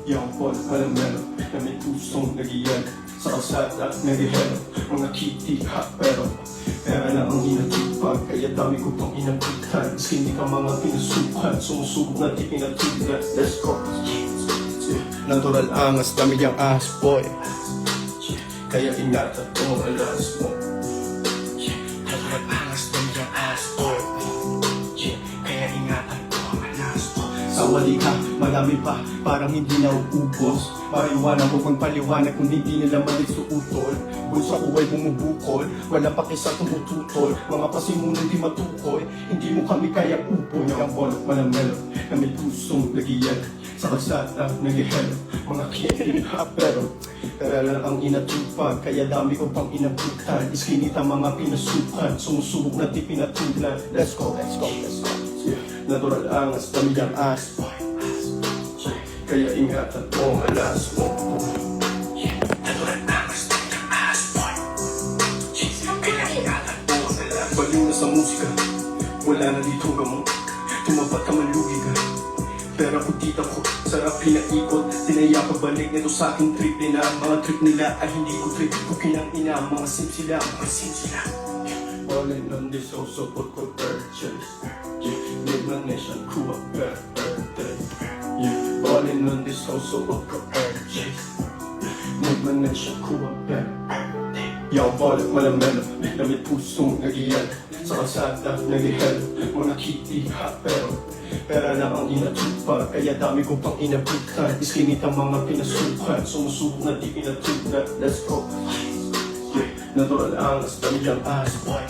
Young boy, malamelo, na may pusong nagiyan sa kalsada, nagihelo, mga kitty hot pero pera na ang hinatupag, kaya dami ko pang inabutan. Maski hindi ka mga pinusukan, sumusubok na di pinatulan. Let's go. Natural angas, dami yung ass boy, kaya ingatan mo alas mo. Natural angas, dami yung ass boy, kaya ingatan mo alas mo. Sa wali ka, marami pa, parang hindi na uubos. Paliwanag mo kung paliwanag kung hindi nila malit suutol. Bulsa ko ay bumubukol, wala pa kisa tumututol. Mga pasimunan di matukoy, hindi mo kami kaya upo. Yung bolot malamelo, na may pusong lagiyan sa kalsada, nagihelo, mga kiyating pero pera lang ang inatupag, kaya dami ko pang inabutan. Iskinita mga pinasukan, sumusubok na di pinatulan. Let's go, let's go, let's go. Natural angas, dami ang ass boy, kaya ingatan mo alas mo. Natural angas, dami ang ass boy, kaya ingatan mo alas. Baliw na sa musika, wala na dito gamot. Tumapat ka malugi ka, pera ko tita ko, sarap pinaikot. Tinaya ka balik nito sa aking trip nila. Mga trip nila ay hindi ko trip ko kinang ina. Mga sim sila, mga sim sila. All in on this also put ko purchase. Live my nation, crew up birthday. All in on this also put ko purchase. Live my nation, crew up birthday. Yung bolot malamelo, na may pusong nagiyan sa kalsada, nagihelo, mga kitty hot pero pera lang ang inatupag, kaya dami ko pang inabutan. Iskinit ang mga pinasukan, sumusubok na di pinatulan. Let's go. Natural angas, dami yung ass boy,